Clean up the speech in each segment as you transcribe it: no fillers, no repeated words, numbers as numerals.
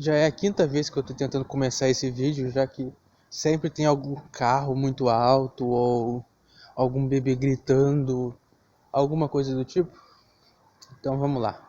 Já é a quinta vez que eu tô tentando começar esse vídeo, já que sempre tem algum carro muito alto ou algum bebê gritando, alguma coisa do tipo. Então vamos lá.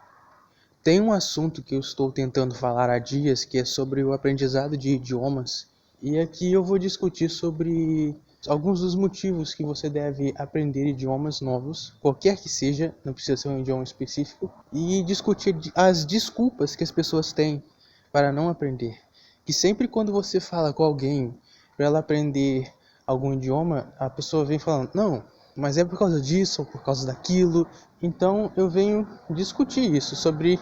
Tem um assunto que eu estou tentando falar há dias, que é sobre o aprendizado de idiomas. E aqui eu vou discutir sobre alguns dos motivos que você deve aprender idiomas novos, qualquer que seja, não precisa ser um idioma específico, e discutir as desculpas que as pessoas têm para não aprender. Que sempre quando você fala com alguém para ela aprender algum idioma, a pessoa vem falando, não, mas é por causa disso ou por causa daquilo. Então eu venho discutir isso, sobre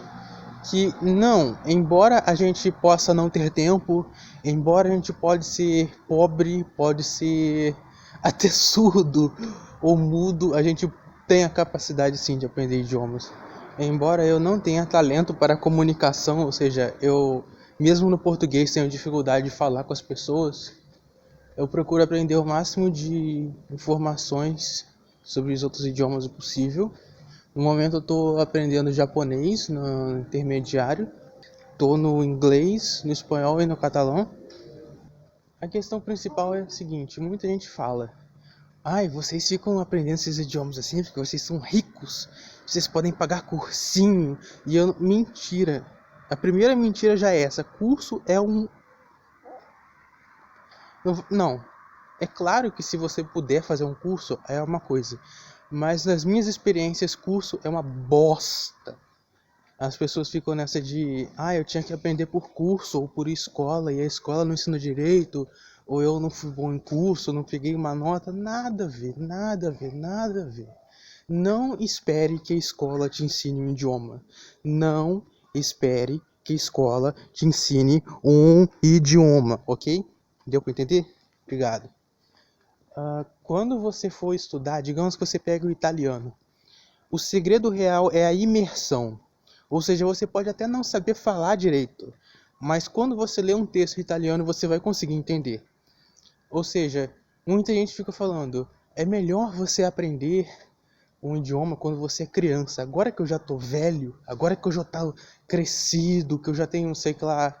que não, embora a gente possa não ter tempo, embora a gente pode ser pobre, pode ser até surdo ou mudo, a gente tem a capacidade sim de aprender idiomas. Embora eu não tenha talento para comunicação, ou seja, eu mesmo no português tenho dificuldade de falar com as pessoas, eu procuro aprender o máximo de informações sobre os outros idiomas possível. No momento eu estou aprendendo japonês no intermediário, estou no inglês, no espanhol e no catalão. A questão principal é a seguinte, muita gente fala, ai, vocês ficam aprendendo esses idiomas assim porque vocês são ricos, vocês podem pagar cursinho, e eu, mentira. A primeira mentira já é essa, curso é um... Não, é claro que se você puder fazer um curso é uma coisa, mas nas minhas experiências curso é uma bosta. As pessoas ficam nessa de, eu tinha que aprender por curso ou por escola, e a escola não ensina direito, ou eu não fui bom em curso, não peguei uma nota. Nada a ver, nada a ver, nada a ver. Não espere que a escola te ensine um idioma. Não espere que a escola te ensine um idioma, ok? Deu para entender? Obrigado. Quando você for estudar, digamos que você pega o italiano. O segredo real é a imersão. Ou seja, você pode até não saber falar direito, mas quando você lê um texto italiano, você vai conseguir entender. Ou seja, muita gente fica falando, é melhor você aprender um idioma quando você é criança. Agora que eu já tô velho, agora que eu já tô crescido, que eu já tenho, sei lá,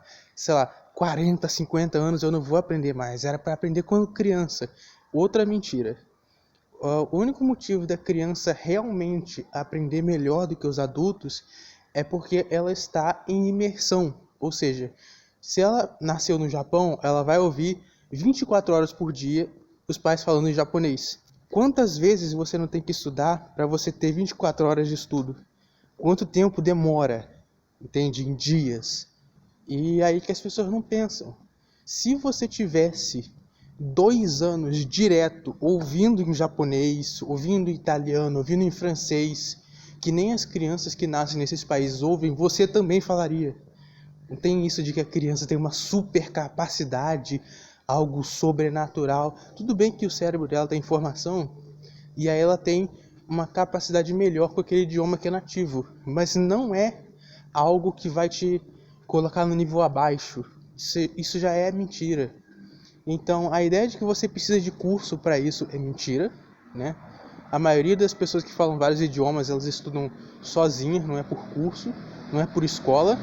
40, 50 anos, eu não vou aprender mais. Era para aprender quando criança. Outra mentira. O único motivo da criança realmente aprender melhor do que os adultos é porque ela está em imersão. Ou seja, se ela nasceu no Japão, ela vai ouvir 24 horas por dia os pais falando em japonês. Quantas vezes você não tem que estudar para você ter 24 horas de estudo? Quanto tempo demora? Entende? Em dias. E aí que as pessoas não pensam. Se você tivesse 2 anos direto ouvindo em japonês, ouvindo em italiano, ouvindo em francês, que nem as crianças que nascem nesses países ouvem, você também falaria. Não tem isso de que a criança tem uma super capacidade, algo sobrenatural. Tudo bem que o cérebro dela tem informação e aí ela tem uma capacidade melhor com aquele idioma que é nativo, mas não é algo que vai te colocar no nível abaixo. Isso já é mentira. Então, a ideia de que você precisa de curso para isso é mentira, né? A maioria das pessoas que falam vários idiomas, elas estudam sozinhas, não é por curso, não é por escola.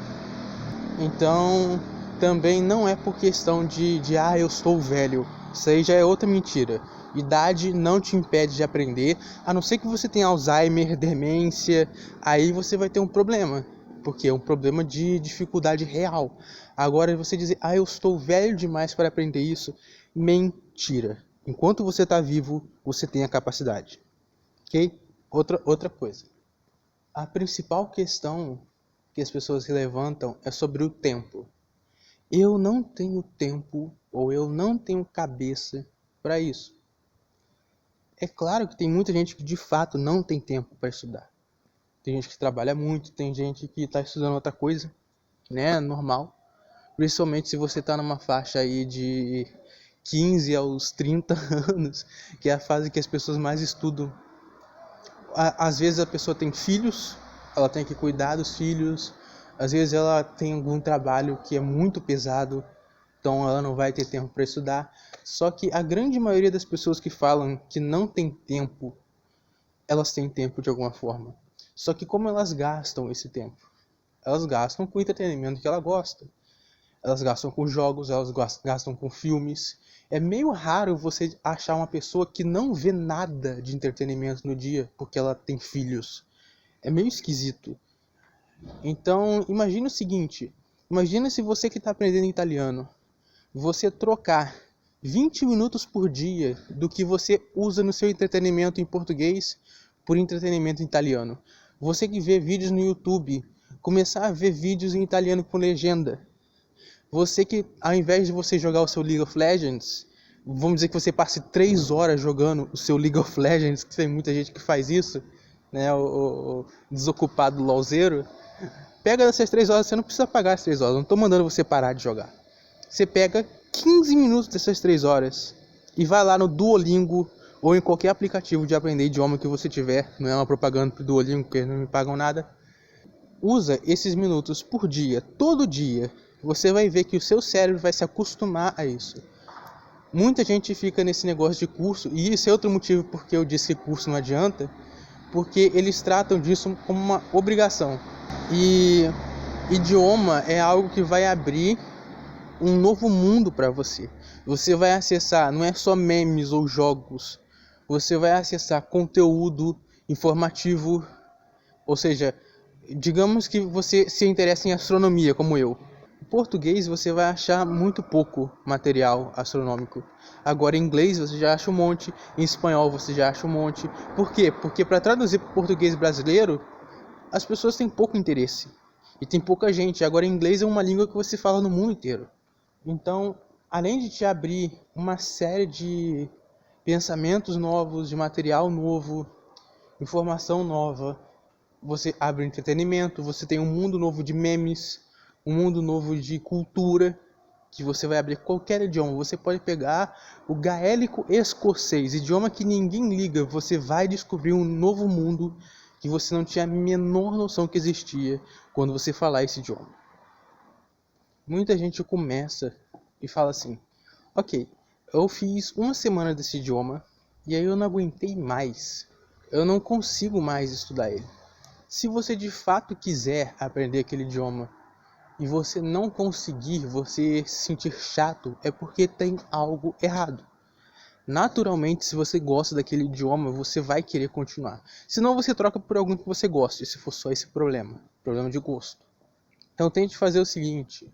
Então, também não é por questão de eu estou velho. Isso aí já é outra mentira. Idade não te impede de aprender, a não ser que você tenha Alzheimer, demência, aí você vai ter um problema, porque é um problema de dificuldade real. Agora, você dizer, eu estou velho demais para aprender isso, mentira. Enquanto você está vivo, você tem a capacidade. Ok? Outra coisa. A principal questão que as pessoas levantam é sobre o tempo. Eu não tenho tempo ou eu não tenho cabeça para isso. É claro que tem muita gente que de fato não tem tempo para estudar. Tem gente que trabalha muito, tem gente que está estudando outra coisa, né? Normal. Principalmente se você está numa faixa aí de 15 aos 30 anos, que é a fase que as pessoas mais estudam. Às vezes a pessoa tem filhos, ela tem que cuidar dos filhos, às vezes ela tem algum trabalho que é muito pesado, então ela não vai ter tempo para estudar. Só que a grande maioria das pessoas que falam que não tem tempo, elas têm tempo de alguma forma. Só que como elas gastam esse tempo? Elas gastam com o entretenimento que ela gosta. elas gastam com jogos, elas gastam com filmes. É meio raro você achar uma pessoa que não vê nada de entretenimento no dia porque ela tem filhos. É meio esquisito. Então, imagine o seguinte. Imagina se você que está aprendendo italiano, você trocar 20 minutos por dia do que você usa no seu entretenimento em português por entretenimento em italiano. Você que vê vídeos no YouTube, começar a ver vídeos em italiano com legenda. Você que, ao invés de você jogar o seu League of Legends, vamos dizer que você passe 3 horas jogando o seu League of Legends, que tem muita gente que faz isso, né, o desocupado LOLzeiro, pega essas 3 horas, você não precisa pagar as 3 horas, não estou mandando você parar de jogar. Você pega 15 minutos dessas 3 horas e vai lá no Duolingo ou em qualquer aplicativo de aprender idioma que você tiver, não é uma propaganda pro Duolingo, porque não me pagam nada. Usa esses minutos por dia, todo dia. Você vai ver que o seu cérebro vai se acostumar a isso. Muita gente fica nesse negócio de curso, e isso é outro motivo porque eu disse que curso não adianta, porque eles tratam disso como uma obrigação. E idioma é algo que vai abrir um novo mundo para você. Você vai acessar, não é só memes ou jogos, você vai acessar conteúdo informativo, ou seja, digamos que você se interessa em astronomia, como eu. Em português você vai achar muito pouco material astronômico. Agora em inglês você já acha um monte, em espanhol você já acha um monte. Por quê? Porque para traduzir para o português brasileiro, as pessoas têm pouco interesse. E tem pouca gente. Agora em inglês é uma língua que você fala no mundo inteiro. Então, além de te abrir uma série de pensamentos novos, de material novo, informação nova, você abre entretenimento, você tem um mundo novo de memes, um mundo novo de cultura, que você vai abrir qualquer idioma. Você pode pegar o gaélico escocês, idioma que ninguém liga, você vai descobrir um novo mundo que você não tinha a menor noção que existia quando você falar esse idioma. Muita gente começa e fala assim, ok, eu fiz uma semana desse idioma e aí eu não aguentei mais, eu não consigo mais estudar ele. Se você de fato quiser aprender aquele idioma e você não conseguir, você se sentir chato, é porque tem algo errado. Naturalmente, se você gosta daquele idioma, você vai querer continuar. Senão você troca por algum que você goste, se for só esse problema de gosto. Então tente fazer o seguinte,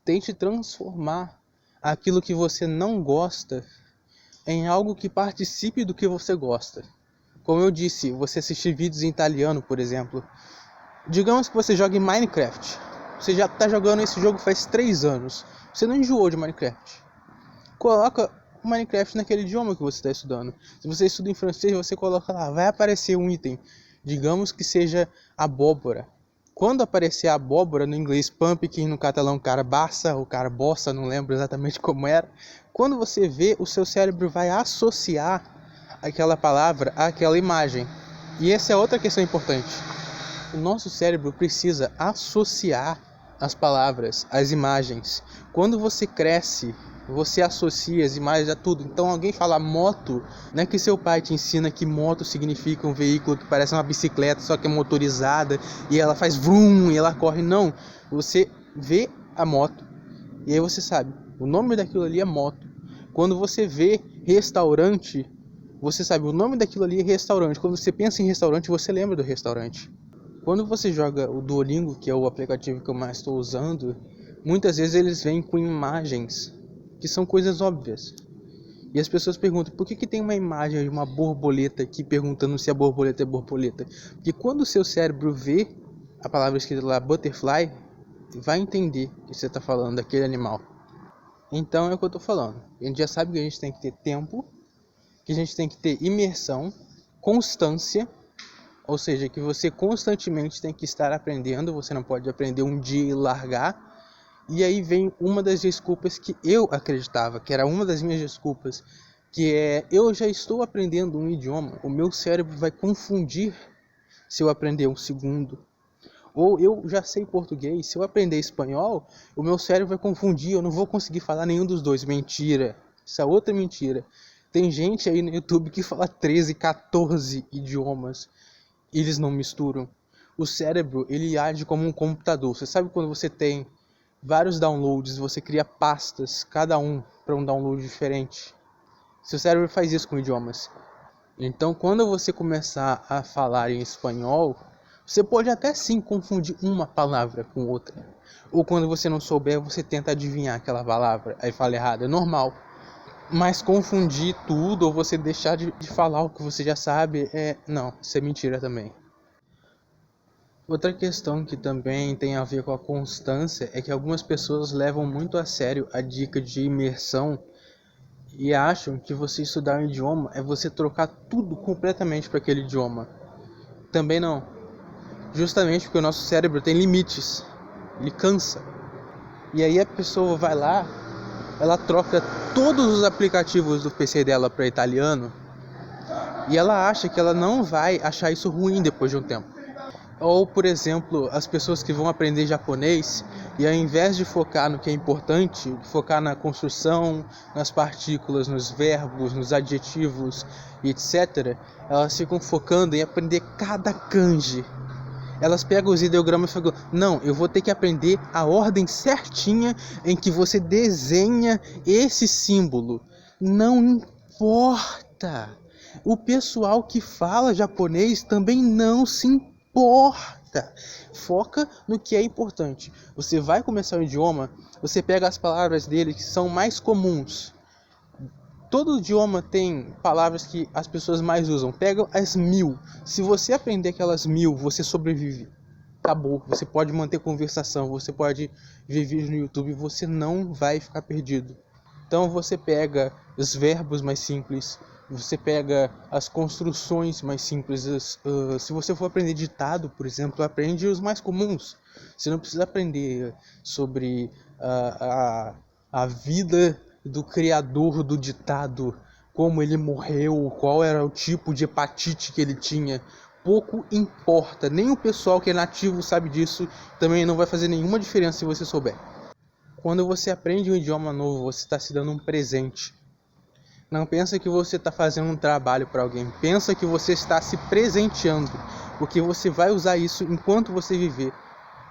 tente transformar aquilo que você não gosta em algo que participe do que você gosta. Como eu disse, você assistir vídeos em italiano, por exemplo. Digamos que você joga em Minecraft. Você já está jogando esse jogo faz 3 anos. Você não enjoou de Minecraft. Coloca o Minecraft naquele idioma que você está estudando. Se você estuda em francês, você coloca lá, vai aparecer um item. Digamos que seja abóbora. Quando aparecer a abóbora no inglês pumpkin, no catalão carabaça ou carabossa, não lembro exatamente como era. Quando você vê, o seu cérebro vai associar aquela palavra àquela imagem. E essa é outra questão importante. O nosso cérebro precisa associar as palavras, as imagens. Quando você cresce, você associa as imagens a tudo. Então alguém fala moto, não é que seu pai te ensina que moto significa um veículo que parece uma bicicleta, só que é motorizada, e ela faz vrum, e ela corre. Não, você vê a moto, e aí você sabe, o nome daquilo ali é moto. Quando você vê restaurante, você sabe, o nome daquilo ali é restaurante. Quando você pensa em restaurante, você lembra do restaurante. Quando você joga o Duolingo, que é o aplicativo que eu mais estou usando, muitas vezes eles vêm com imagens que são coisas óbvias. E as pessoas perguntam, por que tem uma imagem de uma borboleta aqui perguntando se a borboleta é borboleta? Porque quando o seu cérebro vê a palavra escrita lá, butterfly, vai entender que você está falando daquele animal. Então é o que eu estou falando. A gente já sabe que a gente tem que ter tempo, que a gente tem que ter imersão, constância, ou seja, que você constantemente tem que estar aprendendo, você não pode aprender um dia e largar. E aí vem uma das desculpas que eu acreditava, que era uma das minhas desculpas, que é, eu já estou aprendendo um idioma, o meu cérebro vai confundir se eu aprender um segundo. Ou eu já sei português, se eu aprender espanhol, o meu cérebro vai confundir, eu não vou conseguir falar nenhum dos dois. Mentira, isso é outra mentira. Tem gente aí no YouTube que fala 13, 14 idiomas, e eles não misturam. O cérebro, ele age como um computador. Você sabe quando você tem vários downloads, você cria pastas, cada um para um download diferente. Seu cérebro faz isso com idiomas. Então, quando você começar a falar em espanhol, você pode até sim confundir uma palavra com outra. Ou quando você não souber, você tenta adivinhar aquela palavra, aí fala errado, é normal. Mas confundir tudo ou você deixar de falar o que você já sabe, não, isso é mentira também. Outra questão que também tem a ver com a constância é que algumas pessoas levam muito a sério a dica de imersão e acham que você estudar um idioma é você trocar tudo completamente para aquele idioma. Também não. Justamente porque o nosso cérebro tem limites, ele cansa. E aí a pessoa vai lá, ela troca todos os aplicativos do PC dela para italiano e ela acha que ela não vai achar isso ruim depois de um tempo. Ou, por exemplo, as pessoas que vão aprender japonês e ao invés de focar no que é importante, focar na construção, nas partículas, nos verbos, nos adjetivos, etc., elas ficam focando em aprender cada kanji. Elas pegam os ideogramas e falam, não, eu vou ter que aprender a ordem certinha em que você desenha esse símbolo. Não importa. O pessoal que fala japonês também não se importa. Foca no que é importante. Você vai começar o idioma, você pega as palavras dele que são mais comuns. Todo idioma tem palavras que as pessoas mais usam. Pega as 1000. Se você aprender aquelas 1000, você sobrevive. Acabou. Você pode manter conversação, você pode ver vídeos no YouTube, você não vai ficar perdido. Então você pega os verbos mais simples, você pega as construções mais simples. Se você for aprender ditado, por exemplo, aprende os mais comuns. Você não precisa aprender sobre a vida do criador do ditado, como ele morreu, qual era o tipo de hepatite que ele tinha. Pouco importa, nem o pessoal que é nativo sabe disso, também não vai fazer nenhuma diferença se você souber. Quando você aprende um idioma novo, você está se dando um presente. Não pensa que você está fazendo um trabalho para alguém, pensa que você está se presenteando, porque você vai usar isso enquanto você viver.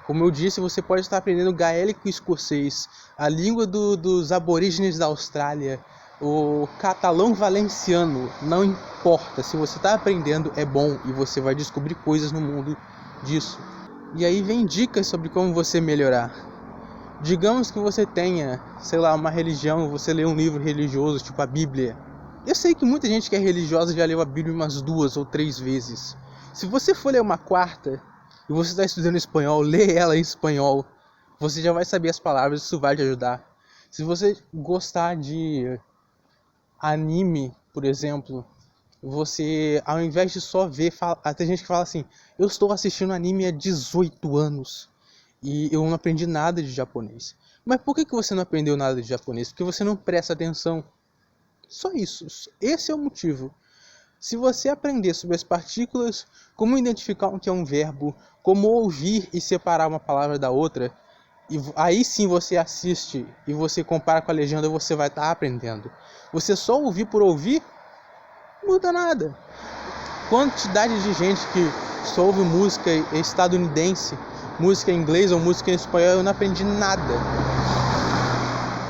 Como eu disse, você pode estar aprendendo gaélico escocês, a língua dos aborígenes da Austrália, o catalão valenciano, não importa. Se você está aprendendo, é bom e você vai descobrir coisas no mundo disso. E aí vem dicas sobre como você melhorar. Digamos que você tenha, uma religião, você lê um livro religioso, tipo a Bíblia. Eu sei que muita gente que é religiosa já leu a Bíblia umas 2 ou 3 vezes. Se você for ler uma quarta, e você está estudando espanhol, lê ela em espanhol. Você já vai saber as palavras, isso vai te ajudar. Se você gostar de anime, por exemplo, você, ao invés de só ver, tem gente que fala assim, eu estou assistindo anime há 18 anos e eu não aprendi nada de japonês. Mas por que você não aprendeu nada de japonês? Porque você não presta atenção. Só isso. Esse é o motivo. Se você aprender sobre as partículas, como identificar o que é um verbo, como ouvir e separar uma palavra da outra, e aí sim você assiste e você compara com a legenda, você vai estar aprendendo. Você só ouvir por ouvir, não muda nada. Quantidade de gente que só ouve música estadunidense, música em inglês ou música em espanhol, eu não aprendi nada.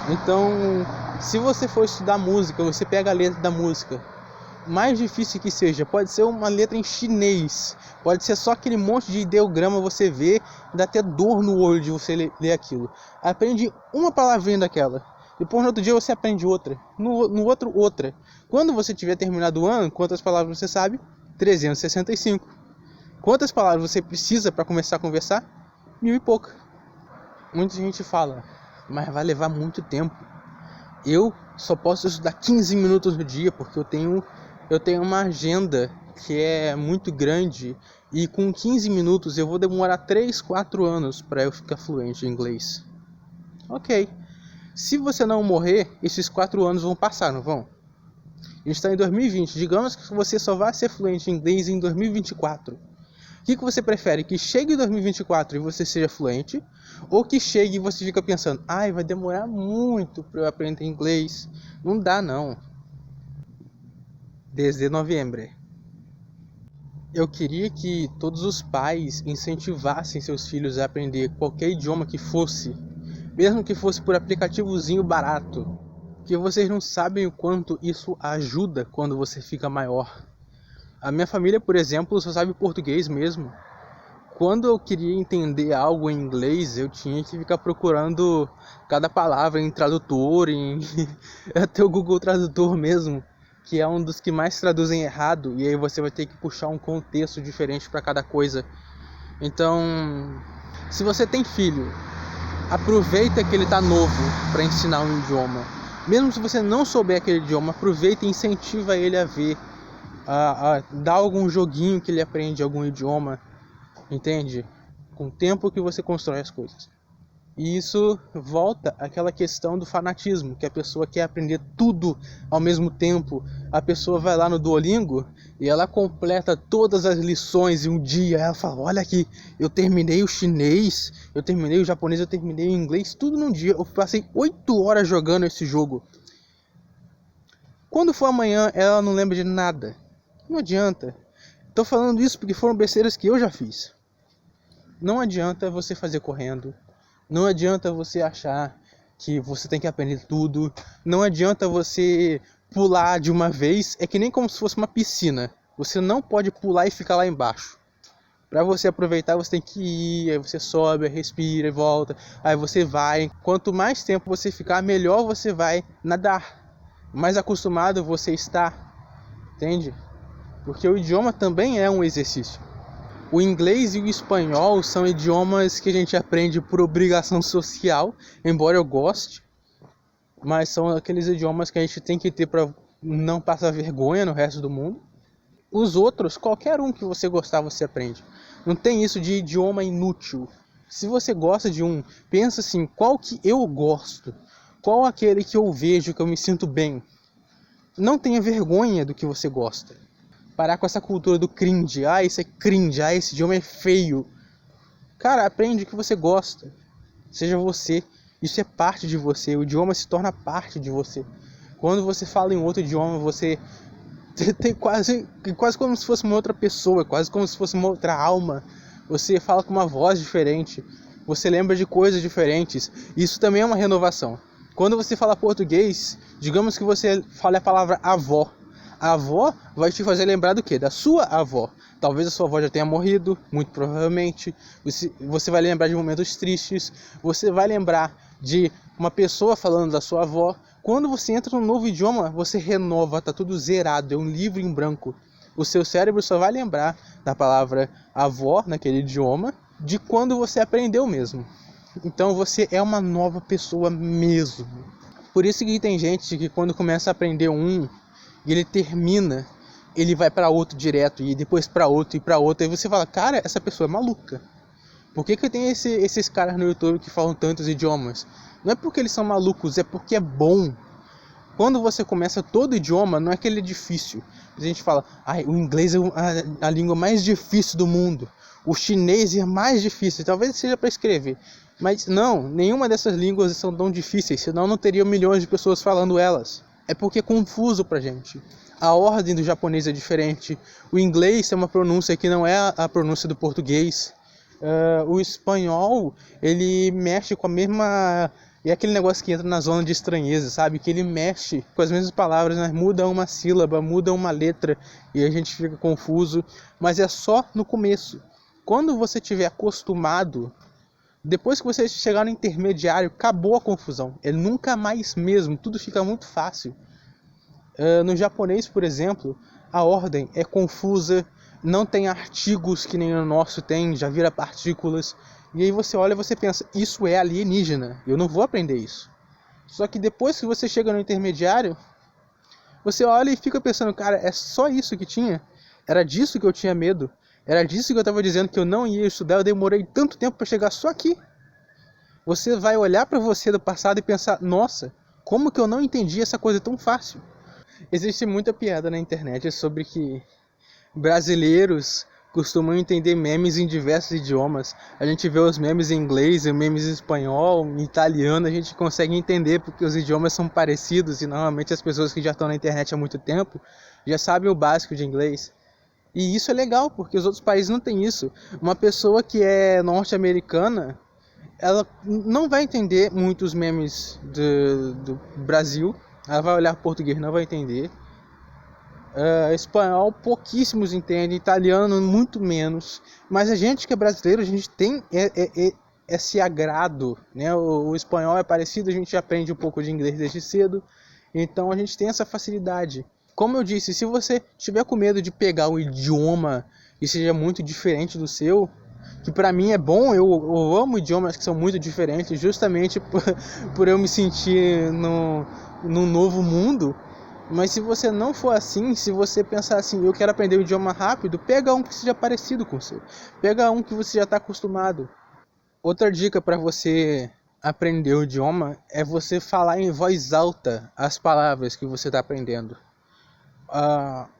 Então, se você for estudar música, você pega a letra da música. Mais difícil que seja, pode ser uma letra em chinês, pode ser só aquele monte de ideograma você vê, dá até dor no olho de você ler aquilo. Aprende uma palavrinha daquela, depois no outro dia você aprende outra, no outro outra. Quando você tiver terminado o ano, quantas palavras você sabe? 365. Quantas palavras você precisa para começar a conversar? 1000 e pouco. Muita gente fala, mas vai levar muito tempo. Eu só posso estudar 15 minutos no dia, porque eu tenho uma agenda que é muito grande e com 15 minutos eu vou demorar 3, 4 anos para eu ficar fluente em inglês. Ok. Se você não morrer, esses 4 anos vão passar, não vão? A gente está em 2020. Digamos que você só vai ser fluente em inglês em 2024. O que você prefere? Que chegue em 2024 e você seja fluente? Ou que chegue e você fica pensando, vai demorar muito para eu aprender inglês? Não dá não. Desde novembro. Eu queria que todos os pais incentivassem seus filhos a aprender qualquer idioma que fosse, mesmo que fosse por aplicativozinho barato, que vocês não sabem o quanto isso ajuda quando você fica maior. A minha família, por exemplo, só sabe português mesmo. Quando eu queria entender algo em inglês, eu tinha que ficar procurando cada palavra em tradutor, até o Google Tradutor mesmo, que é um dos que mais traduzem errado, e aí você vai ter que puxar um contexto diferente para cada coisa. Então, se você tem filho, aproveita que ele está novo para ensinar um idioma. Mesmo se você não souber aquele idioma, aproveita e incentiva ele a ver, a dar algum joguinho que ele aprende algum idioma. Entende? Com o tempo que você constrói as coisas. E isso volta àquela questão do fanatismo, que a pessoa quer aprender tudo ao mesmo tempo. A pessoa vai lá no Duolingo e ela completa todas as lições em um dia. Ela fala, olha aqui, eu terminei o chinês, eu terminei o japonês, eu terminei o inglês, tudo num dia. Eu passei 8 horas jogando esse jogo. Quando for amanhã, ela não lembra de nada. Não adianta. Tô falando isso porque foram besteiras que eu já fiz. Não adianta você fazer correndo. Não adianta você achar que você tem que aprender tudo. Não adianta você pular de uma vez. É que nem como se fosse uma piscina. Você não pode pular e ficar lá embaixo. Para você aproveitar, você tem que ir. Aí você sobe, respira e volta. Aí você vai. Quanto mais tempo você ficar, melhor você vai nadar. Mais acostumado você está. Entende? Porque o idioma também é um exercício. O inglês e o espanhol são idiomas que a gente aprende por obrigação social, embora eu goste, mas são aqueles idiomas que a gente tem que ter para não passar vergonha no resto do mundo. Os outros, qualquer um que você gostar, você aprende. Não tem isso de idioma inútil. Se você gosta de um, pensa assim, qual que eu gosto? Qual aquele que eu vejo que eu me sinto bem? Não tenha vergonha do que você gosta. Parar com essa cultura do cringe. Ah, isso é cringe. Ah, esse idioma é feio. Cara, aprende o que você gosta. Seja você. Isso é parte de você. O idioma se torna parte de você. Quando você fala em outro idioma, você tem quase como se fosse uma outra pessoa. Quase como se fosse uma outra alma. Você fala com uma voz diferente. Você lembra de coisas diferentes. Isso também é uma renovação. Quando você fala português, digamos que você fale a palavra avó. A avó vai te fazer lembrar do quê? Da sua avó. Talvez a sua avó já tenha morrido, muito provavelmente. Você vai lembrar de momentos tristes. Você vai lembrar de uma pessoa falando da sua avó. Quando você entra num novo idioma, você renova, tá tudo zerado, é um livro em branco. O seu cérebro só vai lembrar da palavra avó naquele idioma de quando você aprendeu mesmo. Então você é uma nova pessoa mesmo. Por isso que tem gente que quando começa a aprender e ele termina, ele vai para outro direto, e depois para outro, e para outro, e você fala, cara, essa pessoa é maluca. Por que tem esses caras no YouTube que falam tantos idiomas? Não é porque eles são malucos, é porque é bom. Quando você começa todo idioma, não é que ele é difícil. A gente fala, o inglês é a língua mais difícil do mundo. O chinês é mais difícil, talvez seja para escrever. Mas não, nenhuma dessas línguas são tão difíceis, senão não teriam milhões de pessoas falando elas. É porque é confuso pra gente. A ordem do japonês é diferente. O inglês é uma pronúncia que não é a pronúncia do português. O espanhol, ele mexe com a mesma... É aquele negócio que entra na zona de estranheza, sabe? Que ele mexe com as mesmas palavras, mas muda uma sílaba, muda uma letra e a gente fica confuso. Mas é só no começo. Quando você estiver acostumado, depois que você chegar no intermediário, acabou a confusão. É nunca mais mesmo, tudo fica muito fácil. No japonês, por exemplo, a ordem é confusa, não tem artigos que nem o nosso tem, já vira partículas. E aí você olha e você pensa, isso é alienígena, eu não vou aprender isso. Só que depois que você chega no intermediário, você olha e fica pensando, cara, é só isso que tinha? Era disso que eu tinha medo? Era disso que eu estava dizendo que eu não ia estudar, eu demorei tanto tempo para chegar só aqui. Você vai olhar para você do passado e pensar, nossa, como que eu não entendi essa coisa tão fácil? Existe muita piada na internet sobre que brasileiros costumam entender memes em diversos idiomas. A gente vê os memes em inglês, memes em espanhol, em italiano, a gente consegue entender porque os idiomas são parecidos e normalmente as pessoas que já estão na internet há muito tempo já sabem o básico de inglês. E isso é legal, porque os outros países não têm isso. Uma pessoa que é norte-americana, ela não vai entender muitos memes do Brasil. Ela vai olhar português, não vai entender. Espanhol, pouquíssimos entendem. Italiano, muito menos. Mas a gente que é brasileiro, a gente tem esse agrado, né? O espanhol é parecido, a gente aprende um pouco de inglês desde cedo. Então a gente tem essa facilidade. Como eu disse, se você tiver com medo de pegar um idioma que seja muito diferente do seu, que pra mim é bom, eu amo idiomas que são muito diferentes, justamente por eu me sentir num novo mundo. Mas se você não for assim, se você pensar assim, eu quero aprender um idioma rápido, pega um que seja parecido com o seu. Pega um que você já está acostumado. Outra dica para você aprender o idioma é você falar em voz alta as palavras que você está aprendendo.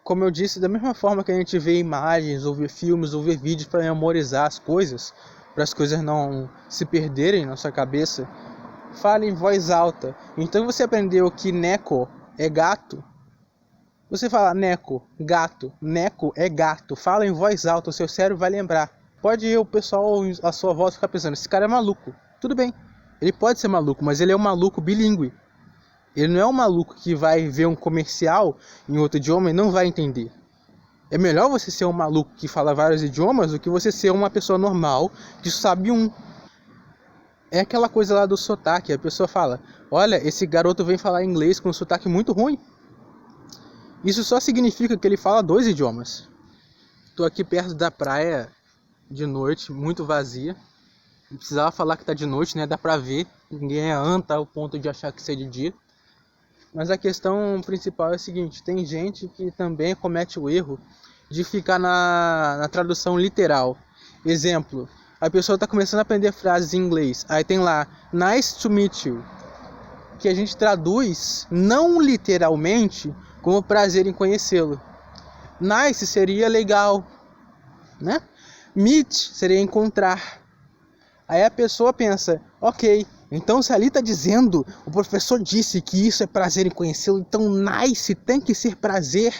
Como eu disse, da mesma forma que a gente vê imagens, ou vê filmes, ou vê vídeos para memorizar as coisas, para as coisas não se perderem na sua cabeça, fale em voz alta. Então você aprendeu que neco é gato, você fala neco, gato, neco é gato, fala em voz alta, o seu cérebro vai lembrar. Pode o pessoal à sua volta ficar pensando, esse cara é maluco. Tudo bem, ele pode ser maluco, mas ele é um maluco bilíngue. Ele não é um maluco que vai ver um comercial em outro idioma e não vai entender. É melhor você ser um maluco que fala vários idiomas do que você ser uma pessoa normal que sabe um. É aquela coisa lá do sotaque, a pessoa fala, olha, esse garoto vem falar inglês com um sotaque muito ruim. Isso só significa que ele fala 2 idiomas. Estou aqui perto da praia de noite, muito vazia. Não precisava falar que tá de noite, né? Dá pra ver. Ninguém é anta ao ponto de achar que isso é de dia. Mas a questão principal é a seguinte, tem gente que também comete o erro de ficar na tradução literal. Exemplo, a pessoa está começando a aprender frases em inglês, aí tem lá, nice to meet you, que a gente traduz não literalmente como prazer em conhecê-lo. Nice seria legal, né? Meet seria encontrar. Aí a pessoa pensa, ok, então se ali está dizendo, o professor disse que isso é prazer em conhecê-lo, então nice tem que ser prazer,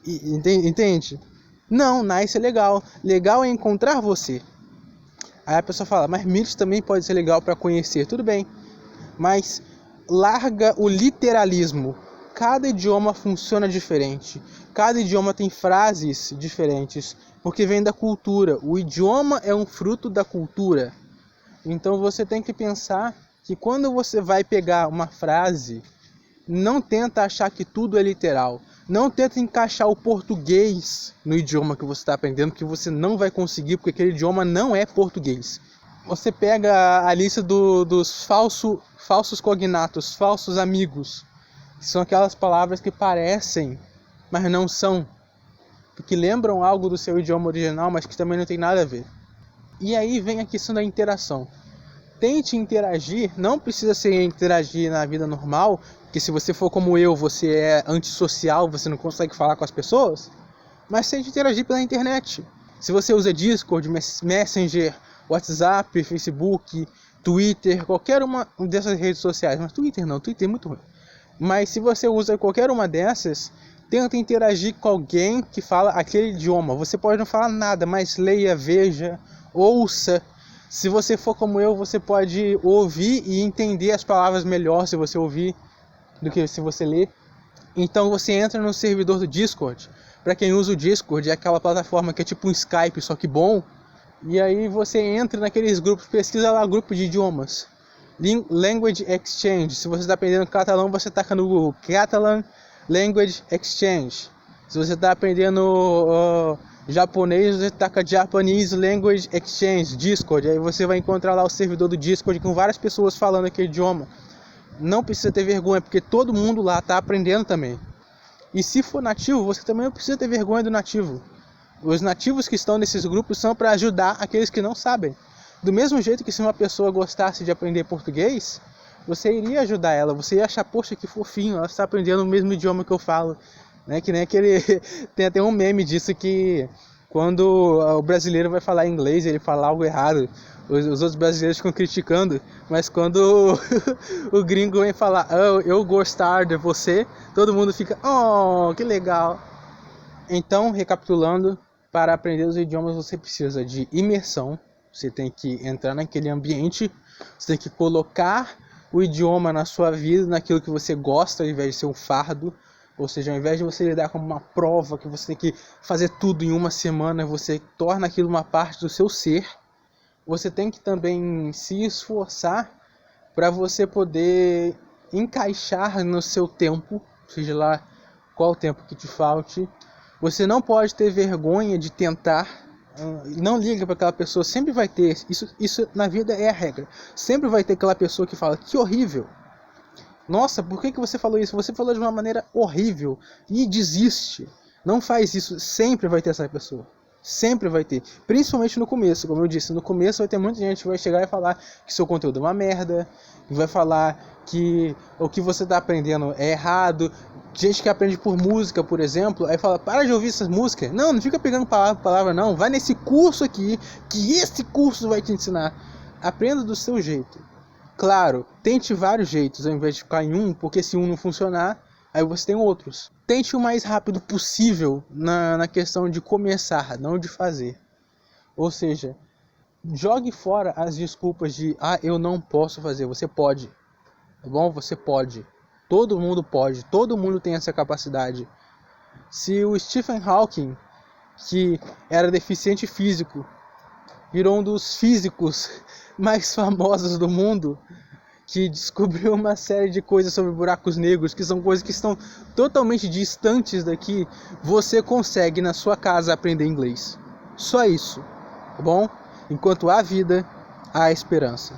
entende? Não, nice é legal, legal é encontrar você. Aí a pessoa fala, mas meet também pode ser legal para conhecer, tudo bem, mas larga o literalismo. Cada idioma funciona diferente, cada idioma tem frases diferentes, porque vem da cultura, o idioma é um fruto da cultura. Então você tem que pensar que quando você vai pegar uma frase, não tenta achar que tudo é literal. Não tenta encaixar o português no idioma que você está aprendendo, que você não vai conseguir, porque aquele idioma não é português. Você pega a lista dos falsos cognatos, falsos amigos, que são aquelas palavras que parecem, mas não são, que lembram algo do seu idioma original, mas que também não tem nada a ver. E aí vem a questão da interação. Tente interagir, não precisa ser interagir na vida normal, porque se você for como eu, você é antissocial, você não consegue falar com as pessoas, mas tente interagir pela internet. Se você usa Discord, Messenger, WhatsApp, Facebook, Twitter, qualquer uma dessas redes sociais, mas Twitter não, Twitter é muito ruim. Mas se você usa qualquer uma dessas, tenta interagir com alguém que fala aquele idioma. Você pode não falar nada, mas leia, veja, ouça. Se você for como eu, você pode ouvir e entender as palavras melhor se você ouvir do que se você ler. Então você entra no servidor do Discord. Para quem usa o Discord, é aquela plataforma que é tipo um Skype, só que bom. E aí você entra naqueles grupos, pesquisa lá grupo de idiomas. Language Exchange. Se você está aprendendo catalão, você taca no Google Catalan Language Exchange. Se você está aprendendo japonês, você taca Japanese Language Exchange, Discord. Aí você vai encontrar lá o servidor do Discord com várias pessoas falando aquele idioma. Não precisa ter vergonha, porque todo mundo lá está aprendendo também. E se for nativo, você também não precisa ter vergonha do nativo. Os nativos que estão nesses grupos são para ajudar aqueles que não sabem. Do mesmo jeito que se uma pessoa gostasse de aprender português, você iria ajudar ela, você ia achar, poxa, que fofinho, ela está aprendendo o mesmo idioma que eu falo. Né? Que nem aquele... Tem até um meme disso que quando o brasileiro vai falar inglês, ele fala algo errado, os outros brasileiros ficam criticando, mas quando o gringo vem falar, oh, eu gostar de você, todo mundo fica, oh, que legal. Então, recapitulando, para aprender os idiomas você precisa de imersão, Você tem que entrar naquele ambiente, você tem que colocar o idioma na sua vida, naquilo que você gosta, ao invés de ser um fardo. Ou seja, ao invés de você lidar com uma prova que você tem que fazer tudo em uma semana, você torna aquilo uma parte do seu ser. Você tem que também se esforçar para você poder encaixar no seu tempo, seja lá qual o tempo que te falte. Você não pode ter vergonha de tentar. Não liga para aquela pessoa, sempre vai ter, isso na vida é a regra. Sempre vai ter aquela pessoa que fala, que horrível. Nossa, por que você falou isso? Você falou de uma maneira horrível. E desiste. Não faz isso. Sempre vai ter essa pessoa. Sempre vai ter. Principalmente no começo. Como eu disse, no começo vai ter muita gente que vai chegar e falar que seu conteúdo é uma merda. Que vai falar que o que você está aprendendo é errado. Gente que aprende por música, por exemplo. Aí fala, para de ouvir essas músicas. Não fica pegando palavra por palavra, não. Vai nesse curso aqui, que esse curso vai te ensinar. Aprenda do seu jeito. Claro, tente vários jeitos ao invés de ficar em um, porque se um não funcionar, aí você tem outros. Tente o mais rápido possível na questão de começar, não de fazer. Ou seja, jogue fora as desculpas de eu não posso fazer. Você pode, tá bom? Você pode. Todo mundo pode, todo mundo tem essa capacidade. Se o Stephen Hawking, que era deficiente físico, virou um dos físicos mais famosos do mundo, que descobriu uma série de coisas sobre buracos negros, que são coisas que estão totalmente distantes daqui, você consegue na sua casa aprender inglês. Só isso, tá bom? Enquanto há vida, há esperança.